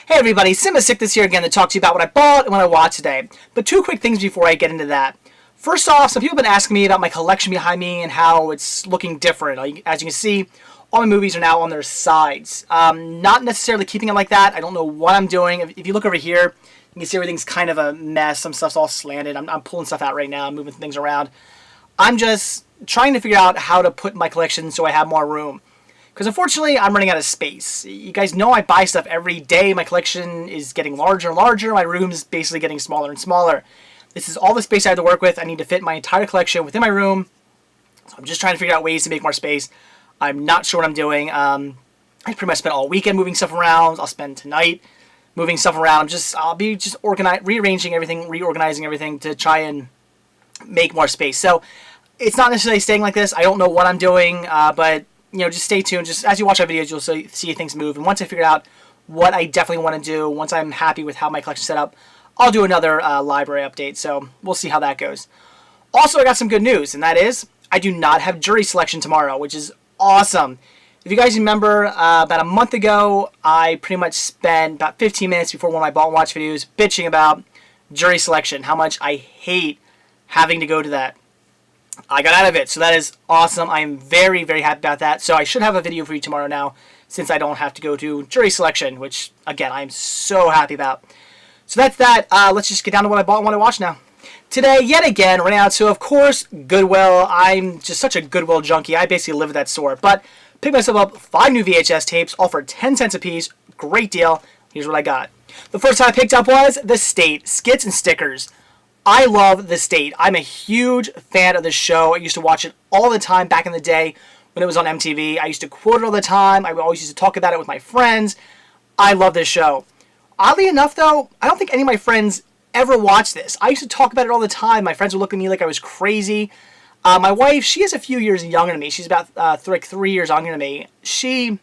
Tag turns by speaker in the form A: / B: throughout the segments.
A: Hey everybody, Skits here again to talk to you about what I bought and what I watched today. But two quick things before I get into that. First off, some people have been asking me about my collection behind me and how it's looking different. As you can see, all my movies are now on their sides. Not necessarily keeping it like that. I don't know what I'm doing. If you look over here, you can see everything's kind of a mess. Some stuff's all slanted. I'm pulling stuff out right now. I'm moving things around. I'm just trying to figure out how to put my collection so I have more room. Because unfortunately, I'm running out of space. You guys know I buy stuff every day. My collection is getting larger and larger. My room is basically getting smaller and smaller. This is all the space I have to work with. I need to fit my entire collection within my room. So I'm just trying to figure out ways to make more space. I'm not sure what I'm doing. I pretty much spent all weekend moving stuff around. I'll spend tonight moving stuff around. I'll be rearranging everything, reorganizing everything to try and make more space. So it's not necessarily staying like this. I don't know what I'm doing, but just stay tuned. Just as you watch our videos, you'll see things move. And once I figure out what I definitely want to do, once I'm happy with how my collection's set up, I'll do another library update. So we'll see how that goes. Also, I got some good news, and that is I do not have jury selection tomorrow, which is awesome. If you guys remember, about a month ago, I pretty much spent about 15 minutes before one of my bought and watch videos bitching about jury selection, how much I hate having to go to that. I got out of it, so that is awesome. I'm very, very happy about that. So I should have a video for you tomorrow now, since I don't have to go to jury selection, which, again, I'm so happy about. So that's that. Let's just get down to what I bought and what I watch now. Today, yet again, running out to, of course, Goodwill. I'm just such a Goodwill junkie. I basically live at that store. But picked myself up 5 new VHS tapes, all for 10 cents a piece. Great deal. Here's what I got. The first time I picked up was The State, Skits and Stickers. I love The State. I'm a huge fan of the show. I used to watch it all the time back in the day when it was on MTV. I used to quote it all the time. I always used to talk about it with my friends. I love this show. Oddly enough, though, I don't think any of my friends ever watched this. I used to talk about it all the time. My friends would look at me like I was crazy. My wife, she is a few years younger than me. She's about 3 years younger than me. She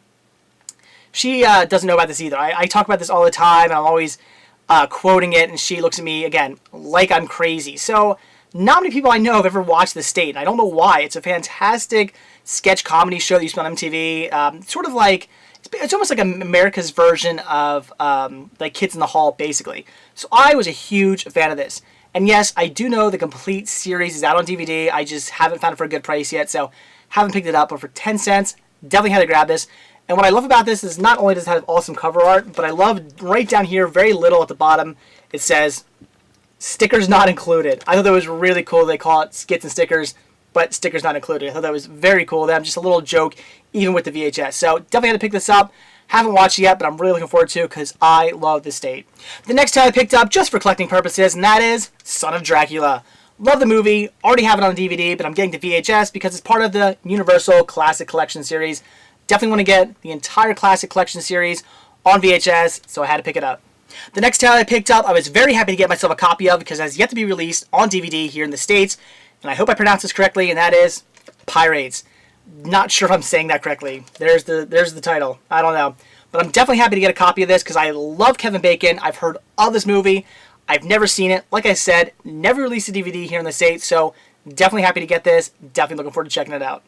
A: doesn't know about this either. I talk about this all the time, and I'm always quoting it, and she looks at me, again, like I'm crazy. So not many people I know have ever watched The State, and I don't know why. It's a fantastic sketch comedy show that used to be on MTV. Sort of like, it's almost like America's version of like Kids in the Hall, basically. So I was a huge fan of this. And yes, I do know the complete series is out on DVD. I just haven't found it for a good price yet, so haven't picked it up. But for 10 cents, definitely had to grab this. And what I love about this is not only does it have awesome cover art, but I love right down here, very little at the bottom, it says, stickers not included. I thought that was really cool. They call it Skits and Stickers, but stickers not included. I thought that was very cool. That just a little joke, even with the VHS. So definitely had to pick this up. Haven't watched it yet, but I'm really looking forward to it because I love The State. The next time I picked up, just for collecting purposes, and that is Son of Dracula. Love the movie. Already have it on DVD, but I'm getting the VHS because it's part of the Universal Classic Collection series. Definitely want to get the entire Classic Collection series on VHS, so I had to pick it up. The next title I picked up, I was very happy to get myself a copy of because it has yet to be released on DVD here in the States, and I hope I pronounced this correctly, and that is Pyrates. Not sure if I'm saying that correctly. There's the title. I don't know. But I'm definitely happy to get a copy of this because I love Kevin Bacon. I've heard of this movie. I've never seen it. Like I said, never released a DVD here in the States, so definitely happy to get this. Definitely looking forward to checking it out.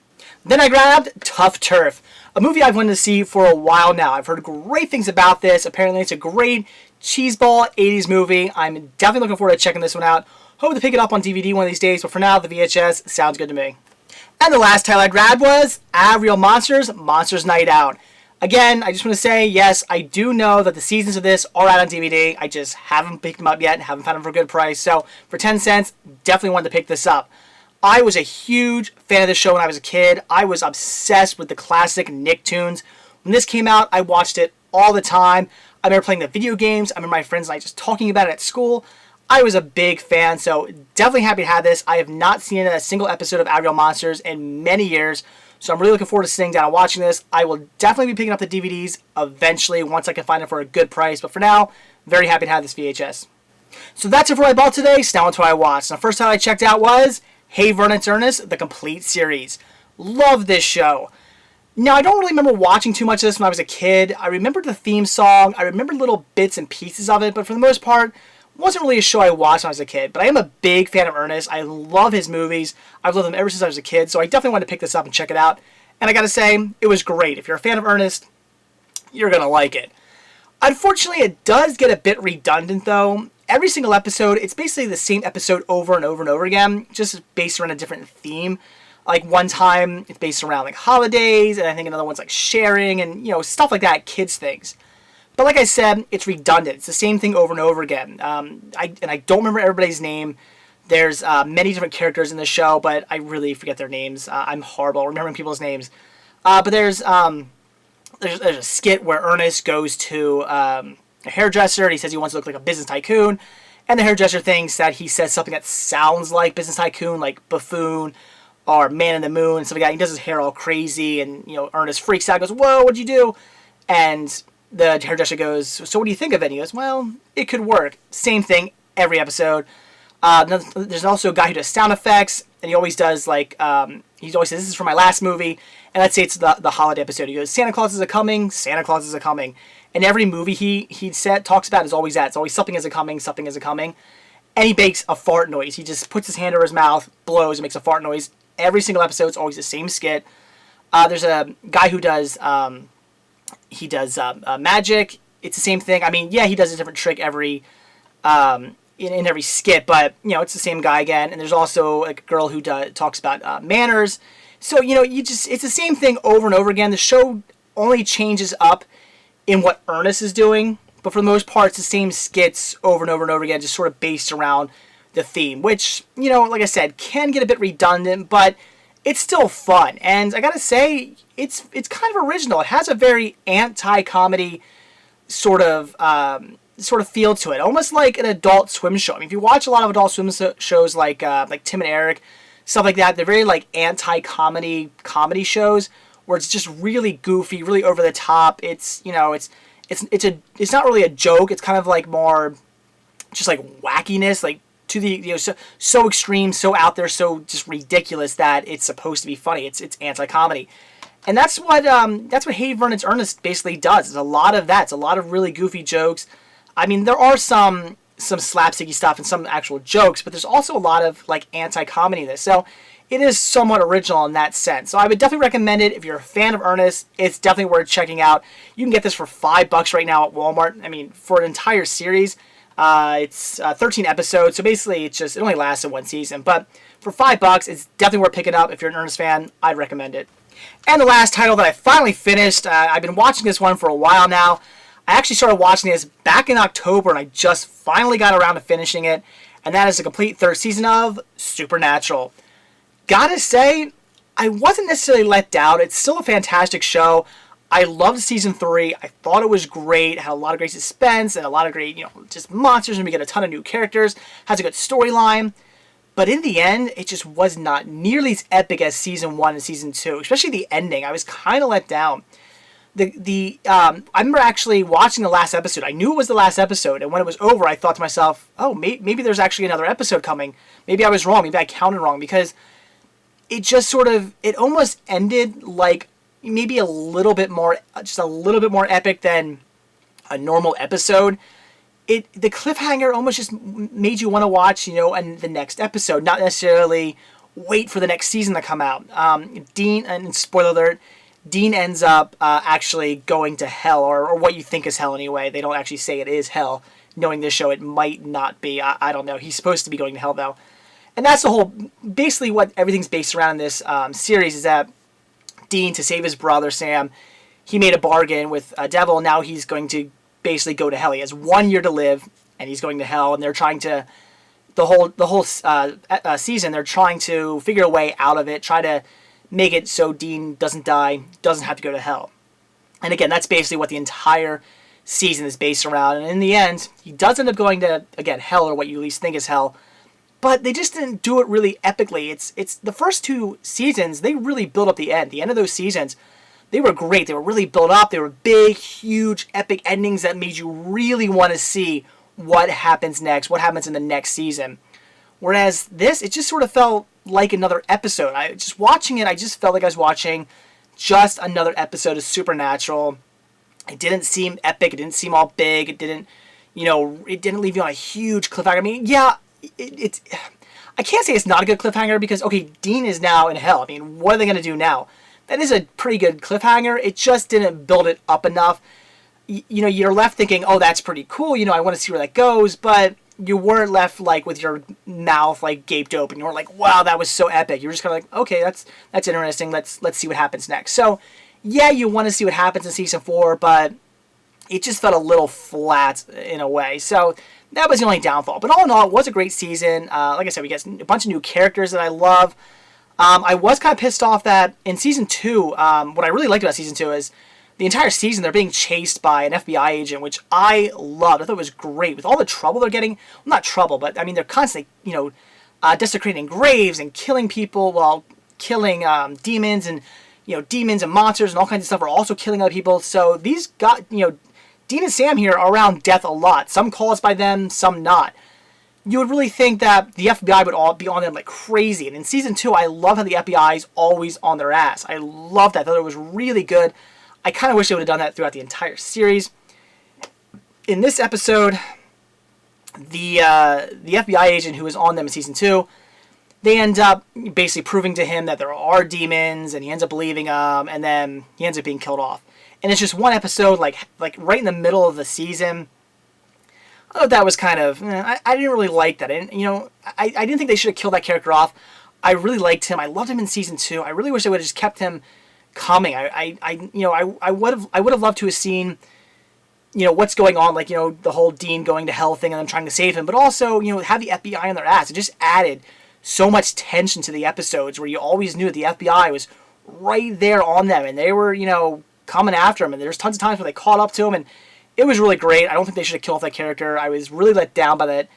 A: Then I grabbed Tuff Turf, a movie I've wanted to see for a while now. I've heard great things about this. Apparently it's a great cheeseball 80s movie. I'm definitely looking forward to checking this one out. Hope to pick it up on DVD one of these days, but for now, the VHS sounds good to me. And the last title I grabbed was Aaahh! Monsters Night Out. Again, I just want to say, yes, I do know that the seasons of this are out on DVD. I just haven't picked them up yet, haven't found them for a good price. So for 10 cents, definitely wanted to pick this up. I was a huge fan of this show when I was a kid. I was obsessed with the classic Nicktoons. When this came out, I watched it all the time. I remember playing the video games. I remember my friends and I just talking about it at school. I was a big fan, so definitely happy to have this. I have not seen a single episode of Aaahh! Monsters in many years, so I'm really looking forward to sitting down and watching this. I will definitely be picking up the DVDs eventually once I can find it for a good price, but for now, very happy to have this VHS. So that's it for what I bought today. So now on to what I watched. The first time I checked out was Hey Vern, it's Ernest, the complete series. Love this show. Now, I don't really remember watching too much of this when I was a kid. I remember the theme song. I remember little bits and pieces of it, but for the most part, wasn't really a show I watched when I was a kid, but I am a big fan of Ernest. I love his movies. I've loved them ever since I was a kid, so I definitely wanted to pick this up and check it out. And I gotta say, it was great. If you're a fan of Ernest, you're gonna like it. Unfortunately, it does get a bit redundant, though. Every single episode, it's basically the same episode over and over and over again, just based around a different theme. Like, one time, it's based around, like, holidays, and I think another one's, like, sharing, and, stuff like that, kids' things. But like I said, it's redundant. It's the same thing over and over again. I don't remember everybody's name. There's many different characters in the show, but I really forget their names. I'm horrible at remembering people's names. But there's a skit where Ernest goes to a hairdresser, and he says he wants to look like a business tycoon. And the hairdresser thinks that he says something that sounds like business tycoon, like buffoon or man in the moon, and stuff like that. He does his hair all crazy, and Ernest freaks out, goes, "Whoa, what'd you do?" And the hairdresser goes, "So what do you think of it?" And he goes, "Well, it could work." Same thing every episode. There's also a guy who does sound effects, and he always does, like, he always says, "This is for my last movie." And let's say it's the holiday episode. He goes, "Santa Claus is a-coming, Santa Claus is a-coming." And every movie he talks about is always that. It's always something is a-coming, something is a-coming. And he makes a fart noise. He just puts his hand over his mouth, blows, and makes a fart noise. Every single episode is always the same skit. There's a guy who does... He does magic. It's the same thing. I mean, yeah, he does a different trick every in every skit, but it's the same guy again. And there's also like a girl who talks about manners. So it's the same thing over and over again. The show only changes up in what Ernest is doing, but for the most part, it's the same skits over and over and over again, just sort of based around the theme. Which like I said, can get a bit redundant, but it's still fun. And I gotta say, it's kind of original. It has a very anti-comedy sort of feel to it, almost like an Adult Swim show. I mean, if you watch a lot of Adult Swim shows like Tim and Eric, stuff like that, they're very like anti-comedy comedy shows where it's just really goofy, really over the top. It's it's not really a joke. It's kind of like more just like wackiness, like to the so extreme, so out there, so just ridiculous that it's supposed to be funny. It's anti-comedy. And that's what Hey Vern, It's Ernest basically does. It's a lot of that. It's a lot of really goofy jokes. I mean, there are some slapsticky stuff and some actual jokes, but there's also a lot of like anti-comedy in this. So it is somewhat original in that sense. So I would definitely recommend it if you're a fan of Ernest. It's definitely worth checking out. You can get this for $5 right now at Walmart. I mean, for an entire series, it's 13 episodes. So basically, it only lasted one season. But for $5, it's definitely worth picking up. If you're an Ernest fan, I'd recommend it. And the last title that I finally finished, I've been watching this one for a while now. I actually started watching this back in October, and I just finally got around to finishing it. And that is the complete third season of Supernatural. Gotta say, I wasn't necessarily let down. It's still a fantastic show. I loved season 3. I thought it was great. It had a lot of great suspense and a lot of great, just monsters, and we get a ton of new characters. Has a good storyline. But in the end, it just was not nearly as epic as season 1 and season 2. Especially the ending. I was kind of let down. I remember actually watching the last episode. I knew it was the last episode, and when it was over, I thought to myself, oh, maybe there's actually another episode coming. Maybe I was wrong. Maybe I counted wrong, because it just it almost ended like maybe a little bit more epic than a normal episode. The cliffhanger almost just made you want to watch, and the next episode, not necessarily wait for the next season to come out. Dean, and spoiler alert, Dean ends up actually going to hell, or what you think is hell anyway. They don't actually say it is hell. Knowing this show, it might not be. I don't know. He's supposed to be going to hell, though. And that's basically what everything's based around in this series, is that Dean, to save his brother, Sam, he made a bargain with a devil. Now he's going to basically go to hell. He has 1 year to live, and he's going to hell, and they're trying to, the whole season, they're trying to figure a way out of it, try to make it so Dean doesn't die, doesn't have to go to hell. And again, that's basically what the entire season is based around. And in the end, he does end up going to, again, hell, or what you at least think is hell. But they just didn't do it really epically. It's the first 2 seasons, they really built up the end. The end of those seasons, they were great. They were really built up. They were big, huge, epic endings that made you really want to see what happens next, what happens in the next season. Whereas this, it just sort of felt like another episode. Just watching it, I just felt like I was watching just another episode of Supernatural. It didn't seem epic. It didn't seem all big. It didn't, it didn't leave you on a huge cliffhanger. I mean, yeah, I can't say it's not a good cliffhanger, because, okay, Dean is now in hell. I mean, what are they going to do now? That is a pretty good cliffhanger. It just didn't build it up enough. you're left thinking, oh, that's pretty cool. I want to see where that goes, but you weren't left like with your mouth like gaped open. You weren't like, wow, that was so epic. You were just kind of like, okay, that's interesting. Let's see what happens next. So yeah, you want to see what happens in season 4, but it just felt a little flat in a way. So that was the only downfall. But all in all, it was a great season. Like I said, we got a bunch of new characters that I love. I was kind of pissed off that in season 2, what I really liked about season 2 is the entire season they're being chased by an FBI agent, which I loved. I thought it was great. With all the trouble they're getting, well, not trouble, but I mean they're constantly, desecrating graves and killing people while killing demons and, demons and monsters and all kinds of stuff are also killing other people. So these Dean and Sam here are around death a lot. Some caused by them, some not. You would really think that the FBI would all be on them like crazy. And in season 2, I love how the FBI is always on their ass. I love that. I thought it was really good. I kind of wish they would have done that throughout the entire series. In this episode, the FBI agent who was on them in season 2, they end up basically proving to him that there are demons, and he ends up believing them, and then he ends up being killed off. And it's just one episode, like right in the middle of the season. I thought that was kind of, I didn't really like that. I didn't think they should have killed that character off. I really liked him. I loved him in season 2. I really wish they would have just kept him coming. I would have loved to have seen, what's going on, like, the whole Dean going to hell thing and them trying to save him, but also, have the FBI on their ass. It just added so much tension to the episodes where you always knew that the FBI was right there on them and they were, coming after him, and there's tons of times where they caught up to him, and it was really great. I don't think they should have killed off that character. I was really let down by that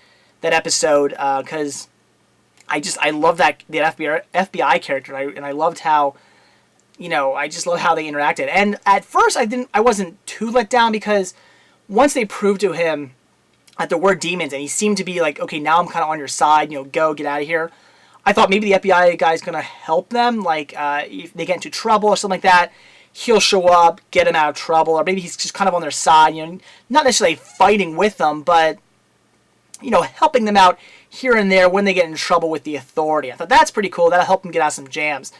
A: episode because I love that FBI character, and I loved how, I just love how they interacted. And at first, I wasn't too let down because once they proved to him that there were demons, and he seemed to be like, okay, now I'm kind of on your side, go get out of here. I thought maybe the FBI guy's gonna help them, like if they get into trouble or something like that. He'll show up, get them out of trouble, or maybe he's just kind of on their side, not necessarily fighting with them, but, helping them out here and there when they get in trouble with the authority. I thought that's pretty cool. That'll help them get out of some jams.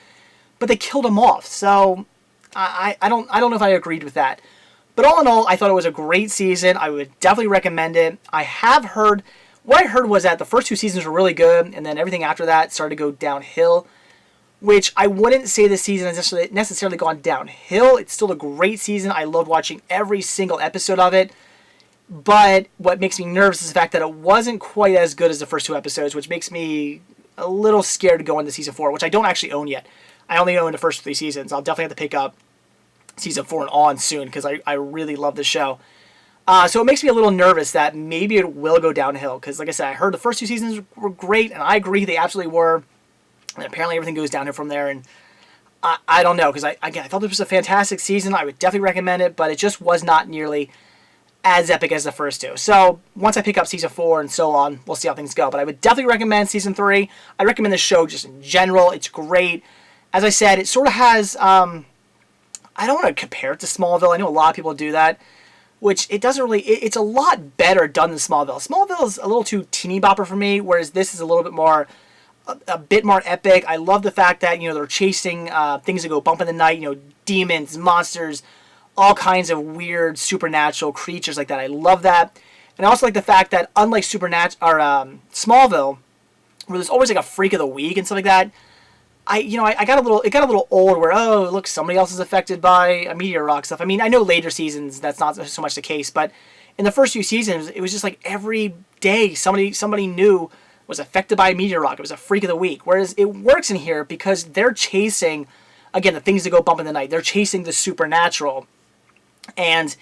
A: But they killed him off, so I don't know if I agreed with that. But all in all, I thought it was a great season. I would definitely recommend it. What I heard was that the first 2 seasons were really good, and then everything after that started to go downhill, which I wouldn't say this season has necessarily gone downhill. It's still a great season. I loved watching every single episode of it. But what makes me nervous is the fact that it wasn't quite as good as the first 2 episodes, which makes me a little scared to go into season 4, which I don't actually own yet. I only own the first 3 seasons. I'll definitely have to pick up season 4 and on soon because I really love the show. So it makes me a little nervous that maybe it will go downhill because, like I said, I heard the first 2 seasons were great, and I agree they absolutely were. And apparently everything goes downhill from there, and I don't know, because I thought this was a fantastic season. I would definitely recommend it, but it just was not nearly as epic as the first 2. So once I pick up season 4 and so on, we'll see how things go. But I would definitely recommend season 3. I recommend the show just in general. It's great. As I said, it sort of has, I don't want to compare it to Smallville. I know a lot of people do that, which it doesn't really, it's a lot better done than Smallville. Smallville is a little too teeny bopper for me, whereas this is a little bit more, a bit more epic. I love the fact that, they're chasing things that go bump in the night, demons, monsters, all kinds of weird supernatural creatures like that. I love that. And I also like the fact that unlike Smallville, where there's always like a freak of the week and stuff like that, it got a little old where, oh, look, somebody else is affected by a meteor rock stuff. I mean, I know later seasons that's not so much the case, but in the first few seasons, it was just like every day somebody new was affected by a meteor rock. It was a freak of the week. Whereas it works in here because they're chasing, again, the things that go bump in the night. They're chasing the supernatural. And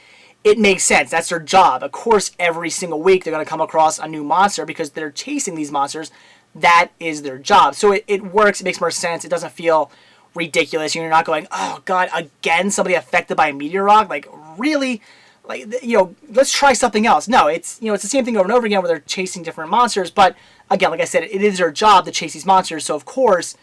A: it makes sense. That's their job. Of course, every single week they're going to come across a new monster because they're chasing these monsters. That is their job. So it works. It makes more sense. It doesn't feel ridiculous. You're not going, oh, God, again, somebody affected by a meteor rock? Like, really? Like, let's try something else. No, it's the same thing over and over again where they're chasing different monsters. But again, like I said, it is their job to chase these monsters. So, of course,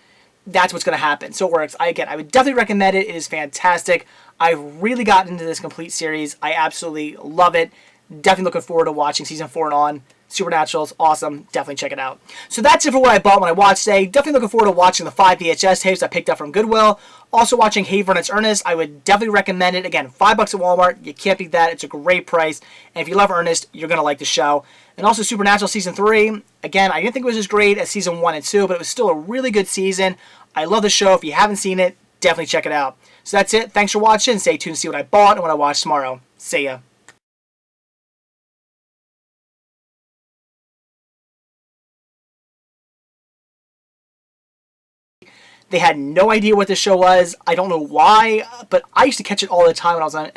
A: that's what's going to happen. So it works. I would definitely recommend it. It is fantastic. I've really gotten into this complete series. I absolutely love it. Definitely looking forward to watching season 4 and on. Supernatural's awesome. Definitely check it out. So that's it for what I bought when I watched today. Definitely looking forward to watching the 5 VHS tapes I picked up from Goodwill. Also watching Hey Vern, It's Ernest. I would definitely recommend it. Again, $5 at Walmart. You can't beat that. It's a great price. And if you love Ernest, you're going to like the show. And also Supernatural Season 3. Again, I didn't think it was as great as Season 1 and 2, but it was still a really good season. I love the show. If you haven't seen it, definitely check it out. So that's it. Thanks for watching. Stay tuned to see what I bought and what I watch tomorrow. See ya. They had no idea what this show was. I don't know why, but I used to catch it all the time when I was on